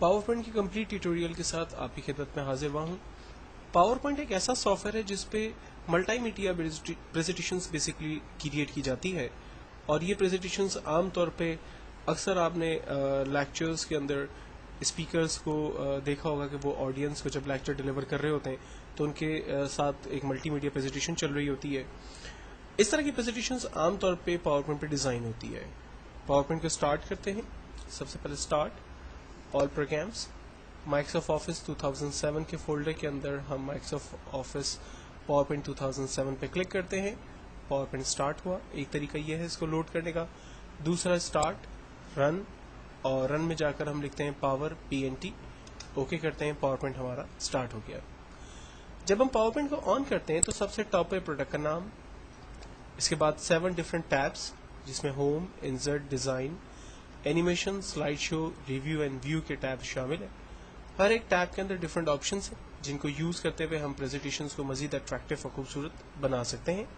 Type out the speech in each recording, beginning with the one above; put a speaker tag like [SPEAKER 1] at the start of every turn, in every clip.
[SPEAKER 1] Power point की complete tutorial के साथ आपकी खिदमत में हाजिर हुआ हूँ। पावर पॉइंट एक ऐसा सॉफ्टवेयर है जिसपे मल्टीमीडिया प्रेजेंटेशंस बेसिकली क्रिएट की जाती है, और ये प्रेजेंटेशंस आम तौर पे अक्सर आपने लेक्चर्स के अंदर स्पीकर्स को देखा होगा कि वो ऑडियंस को जब लेक्चर डिलीवर कर रहे होते हैं तो उनके साथ एक मल्टीमीडिया प्रेजेंटेशन चल रही होती है। इस तरह की प्रेजेंटेशंस आम तौर पे पावर पॉइंट पे डिज़ाइन होती है। पावर पॉइंट को स्टार्ट करते हैं। सबसे पहले start all programmes, Microsoft office 2007 के फोल्डर के अंदर हम माइक्रोसॉफ्ट ऑफिस पावर पॉइंट 2007 पे क्लिक करते हैं। पावर पॉइंट स्टार्ट हुआ। एक तरीका यह है इसको लोड करने का। दूसरा स्टार्ट रन, और रन में जाकर हम लिखते हैं पावर PNT, ओके करते हैं। पावर पॉइंट हमारा स्टार्ट हो गया। जब हम पावर पॉइंट को ऑन करते हैं तो सबसे टॉप पे प्रोडक्ट का नाम, इसके बाद 7 डिफरेंट टैब्स जिसमें home, insert, design, animation, slide show, review and view के टैब शामिल है। हर एक टैब के अंदर डिफरेंट ऑप्शंस हैं जिनको यूज करते हुए हम प्रेजेंटेशंस को मजीद अट्रैक्टिव और खूबसूरत बना सकते हैं।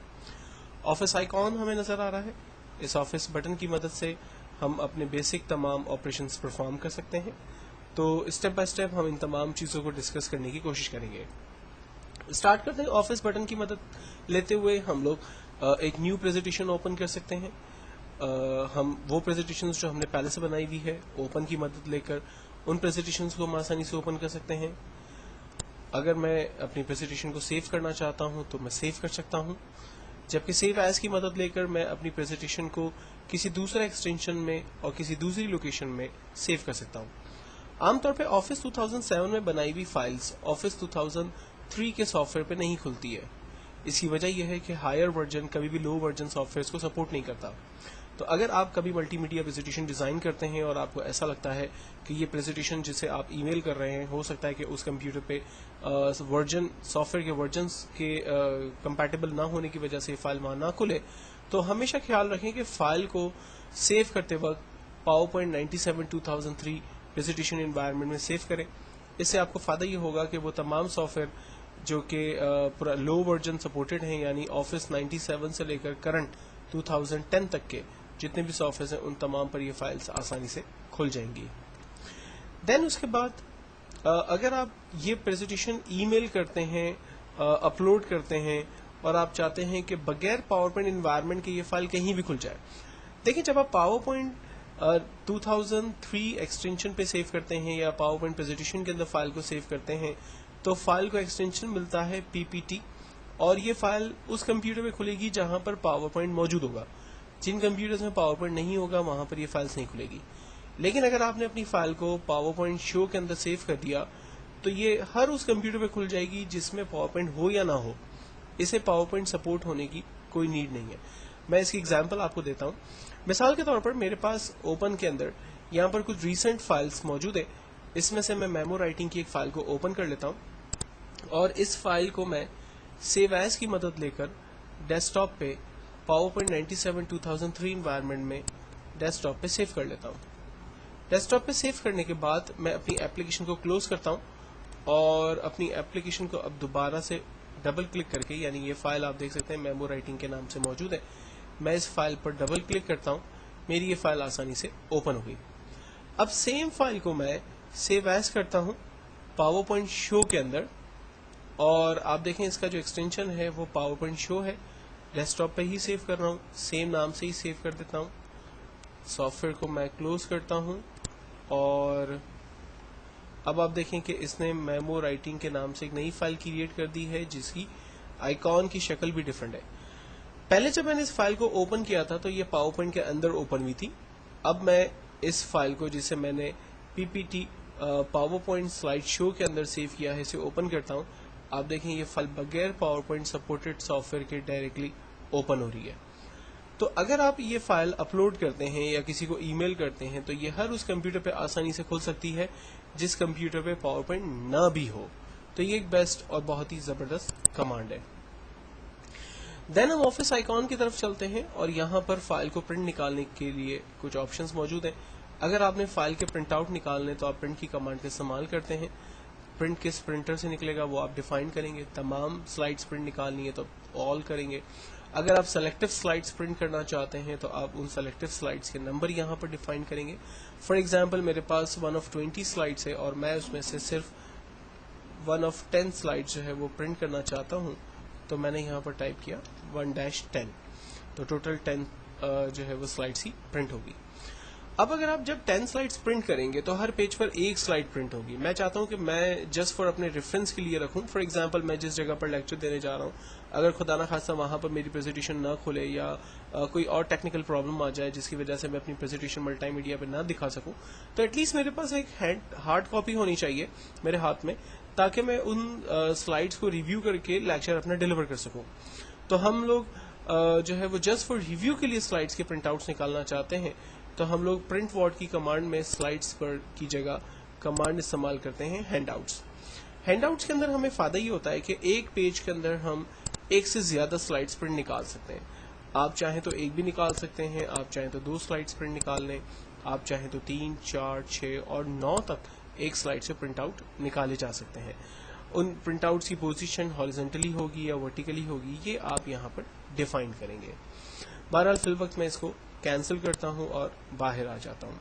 [SPEAKER 1] ऑफिस आइकॉन हमें नजर आ रहा है। इस ऑफिस बटन की मदद से हम अपने बेसिक तमाम ऑपरेशंस परफॉर्म कर सकते हैं। तो स्टेप बाय स्टेप हम इन तमाम चीज़ों को डिस्कस करने की कोशिश करेंगे। स्टार्ट करते हैं। ऑफिस बटन की मदद लेते हुए हम लोग एक न्यू प्रेजेंटेशन ओपन कर सकते हैं। हम वो प्रेजेंटेशंस जो हमने पहले से बनाई हुई है ओपन की मदद लेकर उन प्रेजेंटेशंस को हम आसानी से ओपन कर सकते हैं। अगर मैं अपनी प्रेजेंटेशन को सेव करना चाहता हूं तो मैं सेव कर सकता हूं, जबकि सेव एज की मदद लेकर मैं अपनी प्रेजेंटेशन को किसी दूसरे एक्सटेंशन में और किसी दूसरी लोकेशन में सेव कर सकता हूं। आमतौर पे ऑफिस 2007 में बनाई हुई फाइल्स ऑफिस 2003 के सॉफ्टवेयर पे नहीं खुलती है। इसकी वजह यह है कि हायर वर्जन कभी भी लो वर्जन सॉफ्टवेयर को सपोर्ट नहीं करता। तो अगर आप कभी मल्टीमीडिया प्रेजेंटेशन डिजाइन करते हैं और आपको ऐसा लगता है कि ये प्रेजेंटेशन जिसे आप ईमेल कर रहे हैं हो सकता है कि उस कंप्यूटर पे वर्जन सॉफ्टवेयर के वर्जन के कंपैटिबल ना होने की वजह से फाइल वहां ना खुले, तो हमेशा ख्याल रखें कि फाइल को सेव करते वक्त पावर पॉइंट 97 2003 प्रेजेंटेशन एनवायरनमेंट में सेव करें। इससे आपको फायदा ये होगा कि वो तमाम सॉफ्टवेयर जो कि पूरा लो वर्जन सपोर्टेड हैं, यानी ऑफिस 97 से लेकर करंट 2010 तक के जितने भी सॉफ्टवेयर हैं उन तमाम पर ये फाइल्स आसानी से खुल जाएंगी। देन उसके बाद अगर आप ये प्रेजेंटेशन ईमेल करते हैं, अपलोड करते हैं और आप चाहते हैं कि बगैर पावर पॉइंट एनवायरनमेंट के ये फाइल कहीं भी खुल जाए। देखिए, जब आप पावर पॉइंट 2003 एक्सटेंशन पे सेव करते हैं या पावर पॉइंट प्रेजेंटेशन के अंदर फाइल को सेव करते हैं तो फाइल को एक्सटेंशन मिलता है PPT, और ये फाइल उस कंप्यूटर में खुलेगी जहां पर पावर पॉइंट मौजूद होगा। जिन कंप्यूटर्स में पावर पॉइंट नहीं होगा वहां पर ये फाइल्स नहीं खुलेगी। लेकिन अगर आपने अपनी फाइल को पावर पॉइंट शो के अंदर सेव कर दिया तो ये हर उस कंप्यूटर पे खुल जाएगी जिसमें पावर पॉइंट हो या ना हो। इसे पावर पॉइंट सपोर्ट होने की कोई नीड नहीं है। मैं इसकी एग्जाम्पल आपको देता हूँ। मिसाल के तौर पर मेरे पास ओपन के अंदर यहाँ पर कुछ रिसेंट फाइल्स मौजूद है। इसमें से मैं मेमो राइटिंग की एक फाइल को ओपन कर लेता हूँ और इस फाइल को मैं सेव एज की मदद लेकर डेस्कटॉप पे पावर पॉइंट 97 2003 एनवायरनमेंट में डेस्कटॉप पे सेव कर लेता हूँ। डेस्कटॉप पे सेव करने के बाद मैं अपनी एप्लीकेशन को क्लोज करता हूँ और अपनी एप्लीकेशन को अब दोबारा से डबल क्लिक करके, यानी ये फाइल आप देख सकते हैं मेमो राइटिंग के नाम से मौजूद है, मैं इस फाइल पर डबल क्लिक करता हूँ। मेरी ये फाइल आसानी से ओपन हो गई। अब सेम फाइल को मैं सेव एज करता हूँ पावर पॉइंट शो के अंदर, और आप देखें इसका जो एक्सटेंशन है वो पावर पॉइंट शो है। डेस्कटॉप पे ही सेव कर रहा हूँ, सेम नाम से ही सेव कर देता हूँ। सॉफ्टवेयर को मैं क्लोज करता हूँ और अब आप देखें कि इसने मेमो राइटिंग के नाम से एक नई फाइल क्रिएट कर दी है जिसकी आइकॉन की शक्ल भी डिफरेंट है। पहले जब मैंने इस फाइल को ओपन किया था तो ये पावर पॉइंट के अंदर ओपन हुई थी। अब मैं इस फाइल को जिसे मैंने PPT power point slide show के अंदर सेव किया है इसे ओपन करता हूँ। आप देखें ये फाइल बगैर पावर पॉइंट सपोर्टेड सॉफ्टवेयर के डायरेक्टली ओपन हो रही है। तो अगर आप ये फाइल अपलोड करते हैं या किसी को ईमेल करते हैं तो ये हर उस कंप्यूटर पे आसानी से खुल सकती है जिस कंप्यूटर पे पावर पॉइंट ना भी हो। तो ये एक बेस्ट और बहुत ही जबरदस्त कमांड है। देन हम ऑफिस आइकॉन की तरफ चलते हैं और यहाँ पर फाइल को प्रिंट निकालने के लिए कुछ ऑप्शंस मौजूद हैं। अगर आपने फाइल के प्रिंट आउट निकालने तो आप प्रिंट की कमांड का इस्तेमाल करते हैं। प्रिंट किस प्रिंटर से निकलेगा वो आप डिफाइन करेंगे। तमाम स्लाइड्स प्रिंट निकालनी है तो ऑल करेंगे। اگر آپ سلیکٹو سلائڈس پرنٹ کرنا چاہتے ہیں تو آپ ان سلیکٹو سلائڈس کے نمبر یہاں پر ڈیفائن کریں گے. فار ایگزامپل میرے پاس 1 of 20 سلائڈس ہے اور میں اس میں سے صرف 1 of 10 سلائڈ جو ہے وہ پرنٹ کرنا چاہتا ہوں, تو میں نے یہاں پر ٹائپ کیا 1-10, تو ٹوٹل 10 جو ہے وہ سلائڈس ہی پرنٹ ہوگی. اب اگر آپ جب 10 سلائڈس پرنٹ کریں گے تو ہر پیج پر ایک سلائڈ پرنٹ ہوگی. میں چاہتا ہوں کہ میں جسٹ فار اپنے ریفرنس کے لیے رکھوں. فار ایگزامپل میں جس جگہ پر لیکچر دینے جا رہا ہوں, اگر خدا نخواستہ وہاں پر میری پریزنٹیشن نہ کھلے یا کوئی اور ٹیکنیکل پرابلم آ جائے جس کی وجہ سے میں اپنی پریزنٹیشن ملٹی میڈیا پہ نہ دکھا سکوں, تو ایٹ لیسٹ میرے پاس ایک ہارڈ کاپی ہونی چاہیے میرے ہاتھ میں, تاکہ میں ان سلائڈس کو ریویو کر کے لیکچر اپنا ڈیلیور کر سکوں. تو ہم لوگ جو ہے وہ جسٹ فار ریویو کے لیے سلائڈس کے پرنٹ آؤٹس نکالنا چاہتے ہیں, تو ہم لوگ پرنٹ وارڈ کی کمانڈ میں سلائڈس پر کی جگہ کمانڈ استعمال کرتے ہیں ہینڈ آؤٹس. ہینڈ آؤٹس کے اندر ہمیں فائدہ یہ ہوتا ہے کہ ایک پیج کے اندر ہم ایک سے زیادہ سلائڈس پرنٹ نکال سکتے ہیں. آپ چاہیں تو ایک بھی نکال سکتے ہیں, آپ چاہیں تو 2 سلائڈس پرنٹ نکال لیں, آپ چاہیں تو 3, 4, 6 اور 9 تک ایک سلائڈ سے پرنٹ آؤٹ نکالے جا سکتے ہیں. ان پرنٹ آؤٹس کی پوزیشن ہاریزونٹلی ہوگی یا ورٹیکلی ہوگی, یہ آپ یہاں پر ڈیفائن کریں گے. بہرحال فی الوقت میں اس کو کینسل کرتا ہوں اور باہر آ جاتا ہوں.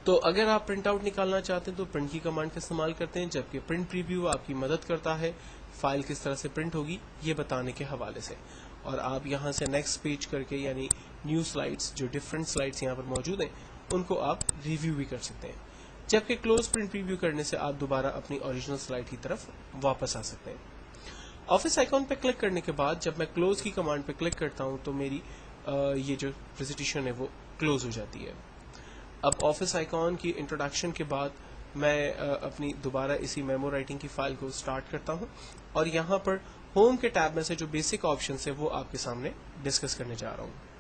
[SPEAKER 1] تو اگر آپ پرنٹ آؤٹ نکالنا چاہتے ہیں تو پرنٹ کی کمانڈ کا استعمال کرتے ہیں, جبکہ پرنٹ پریویو آپ کی مدد کرتا ہے فائل کس طرح سے پرنٹ ہوگی یہ بتانے کے حوالے سے. اور آپ یہاں سے نیکسٹ پیج کر کے یعنی نیو سلائڈس, جو ڈفرنٹ سلائڈس یہاں پر موجود ہیں, ان کو آپ ریویو بھی کر سکتے ہیں. جبکہ کلوز پرنٹ پریویو کرنے سے آپ دوبارہ اپنی اوریجنل سلائڈ کی طرف واپس آ سکتے ہیں. آفس آئیکن پہ کلک کرنے کے بعد جب میں کلوز کی کمانڈ پہ کلک کرتا ہوں تو میری یہ جو پریزنٹیشن ہے وہ کلوز ہو جاتی ہے. اب آفس آئیکن کی انٹروڈکشن کے بعد میں اپنی دوبارہ اسی میمو رائٹنگ کی فائل کو سٹارٹ کرتا ہوں, اور یہاں پر ہوم کے ٹیب میں سے جو بیسک آپشنز ہیں وہ آپ کے سامنے ڈسکس کرنے جا رہا ہوں.